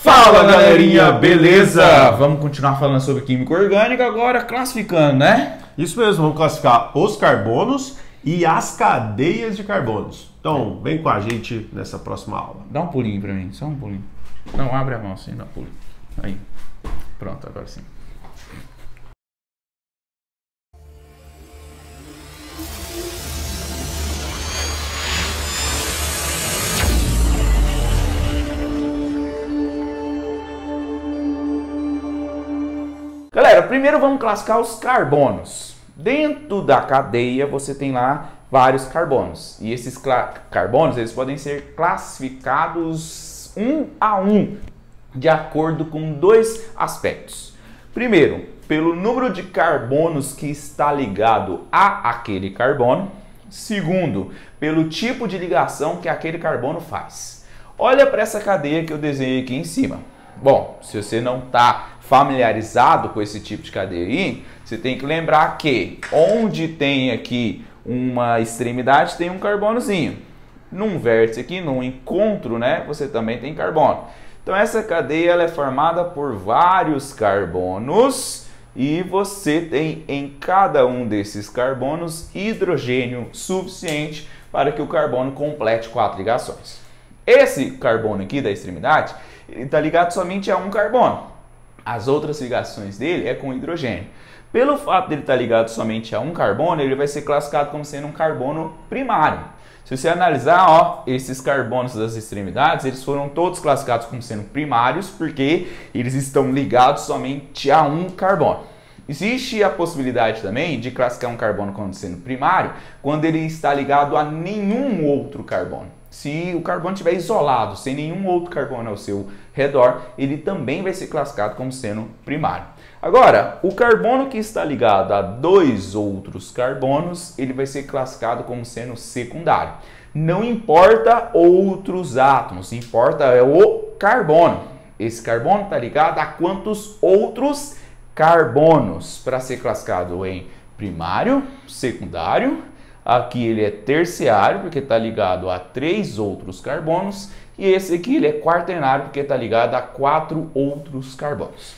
Fala galerinha, beleza? Vamos continuar falando sobre química orgânica agora, classificando, né? Isso mesmo, vamos classificar os carbonos e as cadeias de carbonos. Então, vem com a gente nessa próxima aula. Dá um pulinho pra mim, só um pulinho. Não, abre a mão assim, dá um pulinho. Aí, pronto, agora sim. Galera, primeiro vamos classificar os carbonos. Dentro da cadeia você tem lá vários carbonos. E esses carbonos eles podem ser classificados um a um, de acordo com dois aspectos. Primeiro, pelo número de carbonos que está ligado a aquele carbono. Segundo, pelo tipo de ligação que aquele carbono faz. Olha para essa cadeia que eu desenhei aqui em cima. Bom, se você não está familiarizado com esse tipo de cadeia aí, você tem que lembrar que onde tem aqui uma extremidade tem um carbonozinho. Num vértice aqui, num encontro, né, você também tem carbono. Então essa cadeia ela é formada por vários carbonos e você tem em cada um desses carbonos hidrogênio suficiente para que o carbono complete 4 ligações. Esse carbono aqui da extremidade, ele está ligado somente a um carbono. As outras ligações dele é com hidrogênio. Pelo fato dele estar ligado somente a um carbono, ele vai ser classificado como sendo um carbono primário. Se você analisar, ó, esses carbonos das extremidades, eles foram todos classificados como sendo primários porque eles estão ligados somente a um carbono. Existe a possibilidade também de classificar um carbono como sendo primário quando ele está ligado a nenhum outro carbono. Se o carbono estiver isolado, sem nenhum outro carbono ao seu redor, ele também vai ser classificado como sendo primário. Agora, o carbono que está ligado a dois outros carbonos, ele vai ser classificado como sendo secundário. Não importa outros átomos, importa é o carbono. Esse carbono está ligado a quantos outros carbonos para ser classificado em primário, secundário. Aqui ele é terciário, porque está ligado a 3 outros carbonos. E esse aqui ele é quaternário, porque está ligado a 4 outros carbonos.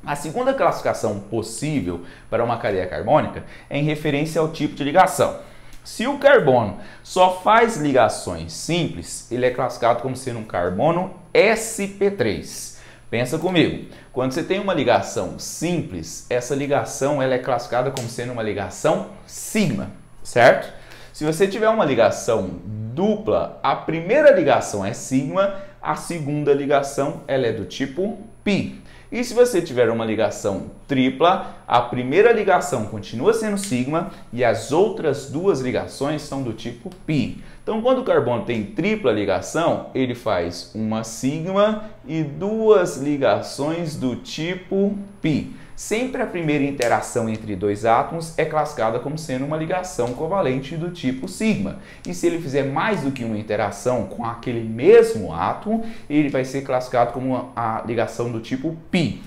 A segunda classificação possível para uma cadeia carbônica é em referência ao tipo de ligação. Se o carbono só faz ligações simples, ele é classificado como sendo um carbono sp3. Pensa comigo, quando você tem uma ligação simples, essa ligação ela é classificada como sendo uma ligação sigma. Certo? Se você tiver uma ligação dupla, a primeira ligação é sigma, a segunda ligação ela é do tipo π. E se você tiver uma ligação tripla, a primeira ligação continua sendo sigma e as outras duas ligações são do tipo π. Então, quando o carbono tem tripla ligação, ele faz uma sigma e duas ligações do tipo π. Sempre a primeira interação entre dois átomos é classificada como sendo uma ligação covalente do tipo sigma. E se ele fizer mais do que uma interação com aquele mesmo átomo, ele vai ser classificado como a ligação do tipo π.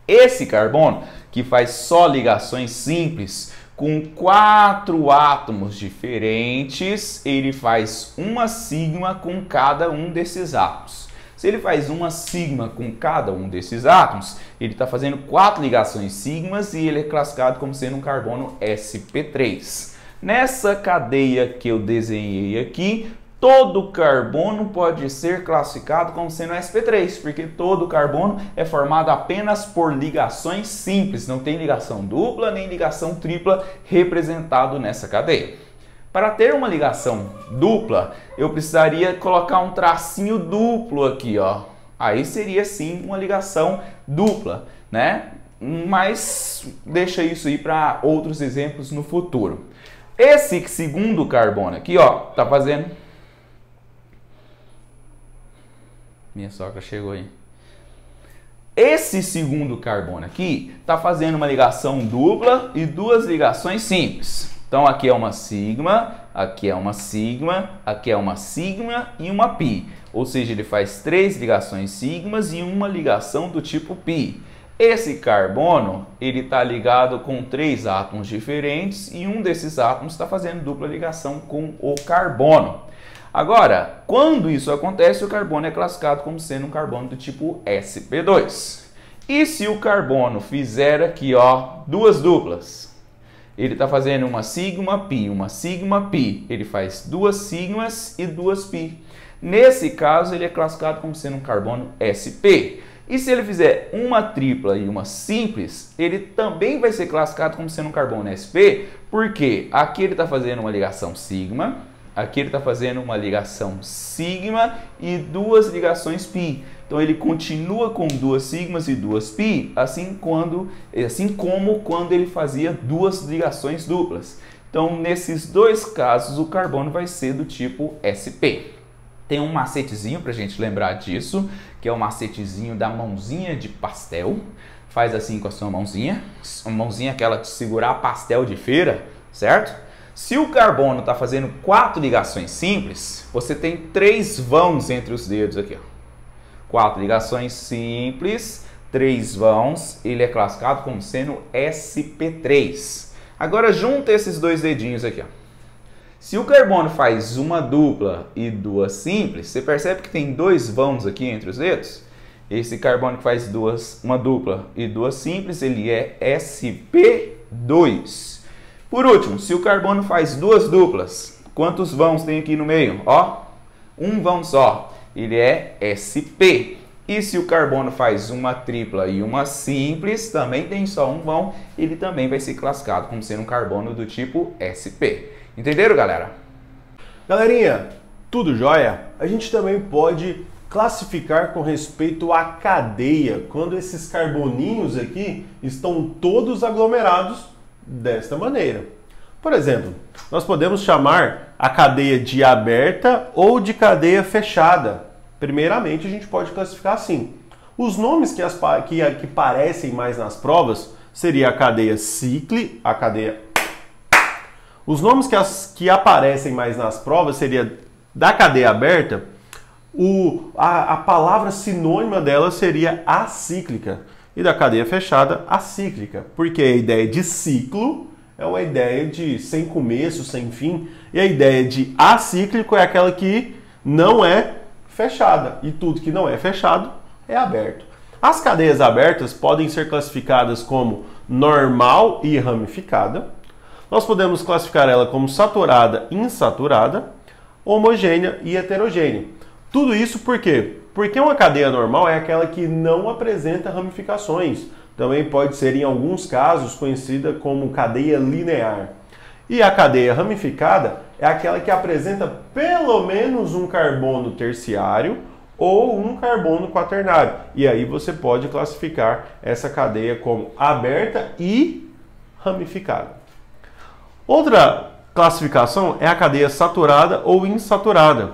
Esse carbono, que faz só ligações simples com 4 átomos diferentes, ele faz uma sigma com cada um desses átomos. Se ele faz uma sigma com cada um desses átomos, ele está fazendo 4 ligações sigmas e ele é classificado como sendo um carbono sp3. Nessa cadeia que eu desenhei aqui, todo carbono pode ser classificado como sendo sp3, porque todo carbono é formado apenas por ligações simples, não tem ligação dupla nem ligação tripla representado nessa cadeia. Para ter uma ligação dupla, eu precisaria colocar um tracinho duplo aqui, ó. Aí seria sim uma ligação dupla, né? Mas deixa isso aí para outros exemplos no futuro. Esse segundo carbono aqui, ó, tá fazendo... Minha sogra chegou aí. Esse segundo carbono aqui tá fazendo uma ligação dupla e duas ligações simples. Então aqui é uma sigma, aqui é uma sigma, aqui é uma sigma e uma π. Ou seja, ele faz 3 ligações sigmas e uma ligação do tipo π. Esse carbono, ele está ligado com 3 átomos diferentes e um desses átomos está fazendo dupla ligação com o carbono. Agora, quando isso acontece, o carbono é classificado como sendo um carbono do tipo sp2. E se o carbono fizer aqui, ó, duas duplas, ele está fazendo uma sigma pi, ele faz duas sigmas e duas pi. Nesse caso, ele é classificado como sendo um carbono sp. E se ele fizer uma tripla e uma simples, ele também vai ser classificado como sendo um carbono sp, porque aqui ele está fazendo uma ligação sigma, aqui ele está fazendo uma ligação sigma e duas ligações pi. Então ele continua com duas sigmas e duas pi, assim como quando ele fazia duas ligações duplas. Então nesses dois casos o carbono vai ser do tipo sp. Tem um macetezinho para a gente lembrar disso, que é o macetezinho da mãozinha de pastel. Faz assim com a sua mãozinha, aquela de segurar pastel de feira, certo? Se o carbono está fazendo 4 ligações simples, você tem 3 vãos entre os dedos aqui, ó. 4 ligações simples, 3 vãos, ele é classificado como sendo sp3. Agora junta esses dois dedinhos aqui, ó. Se o carbono faz uma dupla e duas simples, você percebe que tem 2 vãos aqui entre os dedos? Esse carbono que faz uma dupla e duas simples, ele é sp2. Por último, se o carbono faz duas duplas, quantos vãos tem aqui no meio? Ó, um vão só, ele é sp. E se o carbono faz uma tripla e uma simples, também tem só um vão, ele também vai ser classificado como sendo um carbono do tipo sp. Entenderam, galera? Galerinha, tudo jóia? A gente também pode classificar com respeito à cadeia, quando esses carboninhos aqui estão todos aglomerados desta maneira. Por exemplo, nós podemos chamar a cadeia de aberta ou de cadeia fechada. Primeiramente, a gente pode classificar assim. Os nomes que parecem mais nas provas seria a cadeia cicli, a cadeia... Os nomes que aparecem mais nas provas seria da cadeia aberta, a palavra sinônima dela seria acíclica. E da cadeia fechada, acíclica. Porque a ideia de ciclo é uma ideia de sem começo, sem fim. E a ideia de acíclico é aquela que não é fechada. E tudo que não é fechado é aberto. As cadeias abertas podem ser classificadas como normal e ramificada. Nós podemos classificar ela como saturada e insaturada, homogênea e heterogênea. Tudo isso por quê? Porque uma cadeia normal é aquela que não apresenta ramificações. Também pode ser, em alguns casos, conhecida como cadeia linear. E a cadeia ramificada é aquela que apresenta pelo menos um carbono terciário ou um carbono quaternário. E aí você pode classificar essa cadeia como aberta e ramificada. Outra classificação é a cadeia saturada ou insaturada.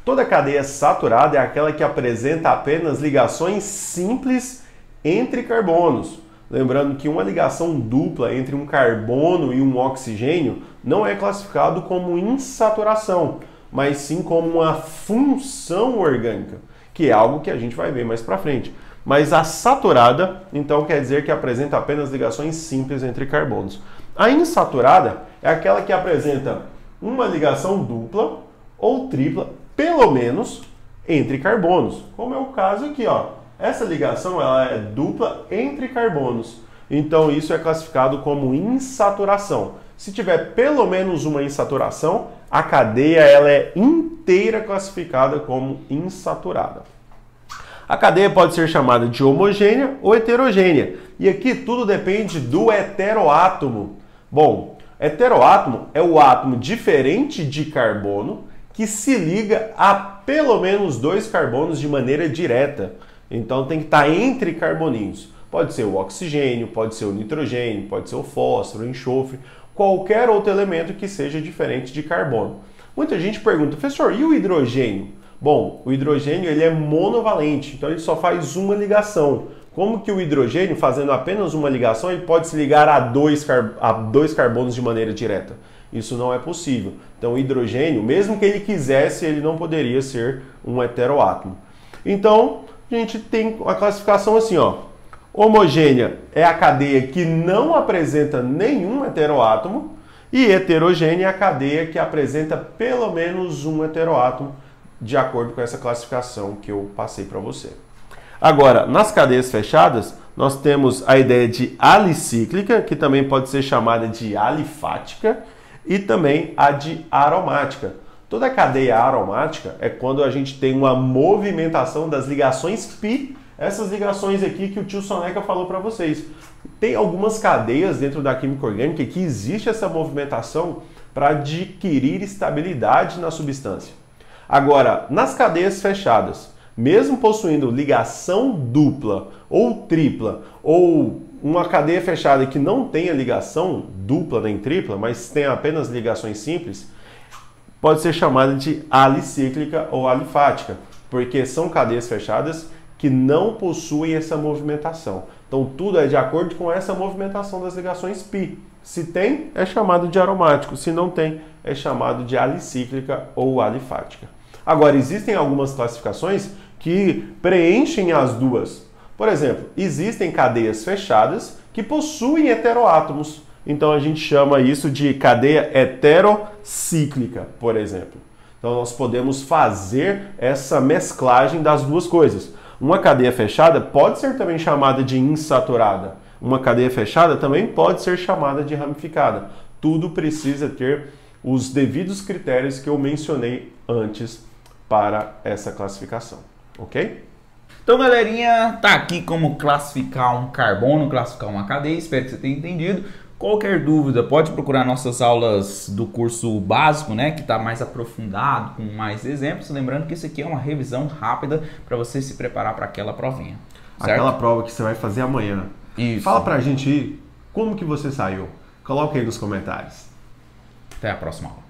Toda cadeia saturada é aquela que apresenta apenas ligações simples entre carbonos. Lembrando que uma ligação dupla entre um carbono e um oxigênio não é classificado como insaturação, mas sim como uma função orgânica, que é algo que a gente vai ver mais para frente. Mas a saturada, então, quer dizer que apresenta apenas ligações simples entre carbonos. A insaturada é aquela que apresenta uma ligação dupla ou tripla, pelo menos, entre carbonos. Como é o caso aqui, ó. Essa ligação ela é dupla entre carbonos. Então isso é classificado como insaturação. Se tiver pelo menos uma insaturação, a cadeia ela é inteira classificada como insaturada. A cadeia pode ser chamada de homogênea ou heterogênea. E aqui tudo depende do heteroátomo. Bom, heteroátomo é o átomo diferente de carbono que se liga a pelo menos 2 carbonos de maneira direta. Então tem que estar entre carboninhos. Pode ser o oxigênio, pode ser o nitrogênio, pode ser o fósforo, o enxofre, qualquer outro elemento que seja diferente de carbono. Muita gente pergunta, professor, e o hidrogênio? Bom, o hidrogênio ele é monovalente, então ele só faz uma ligação. Como que o hidrogênio, fazendo apenas uma ligação, ele pode se ligar a dois carbonos de maneira direta? Isso não é possível. Então o hidrogênio, mesmo que ele quisesse, ele não poderia ser um heteroátomo. Então a gente tem a classificação assim, ó. Homogênea é a cadeia que não apresenta nenhum heteroátomo E heterogênea é a cadeia que apresenta pelo menos um heteroátomo, de acordo com essa classificação que eu passei para você. Agora, nas cadeias fechadas, nós temos a ideia de alicíclica, que também pode ser chamada de alifática, e também a de aromática. Toda cadeia aromática é quando a gente tem uma movimentação das ligações π, essas ligações aqui que o tio Soneca falou para vocês. Tem algumas cadeias dentro da química orgânica que existe essa movimentação para adquirir estabilidade na substância. Agora, nas cadeias fechadas, mesmo possuindo ligação dupla ou tripla, ou uma cadeia fechada que não tenha ligação dupla nem tripla, mas tem apenas ligações simples, pode ser chamada de alicíclica ou alifática, porque são cadeias fechadas que não possuem essa movimentação. Então tudo é de acordo com essa movimentação das ligações π. Se tem, é chamado de aromático. Se não tem, é chamado de alicíclica ou alifática. Agora, existem algumas classificações que preenchem as duas. Por exemplo, existem cadeias fechadas que possuem heteroátomos. Então a gente chama isso de cadeia heterocíclica, por exemplo. Então nós podemos fazer essa mesclagem das duas coisas. Uma cadeia fechada pode ser também chamada de insaturada. Uma cadeia fechada também pode ser chamada de ramificada. Tudo precisa ter os devidos critérios que eu mencionei antes para essa classificação, ok? Então, galerinha, tá aqui como classificar um carbono, classificar uma cadeia. Espero que você tenha entendido. Qualquer dúvida, pode procurar nossas aulas do curso básico, né, que está mais aprofundado, com mais exemplos. Lembrando que isso aqui é uma revisão rápida para você se preparar para aquela provinha. Certo? Aquela prova que você vai fazer amanhã. Isso. Fala pra gente aí como que você saiu. Coloca aí nos comentários. Até a próxima aula.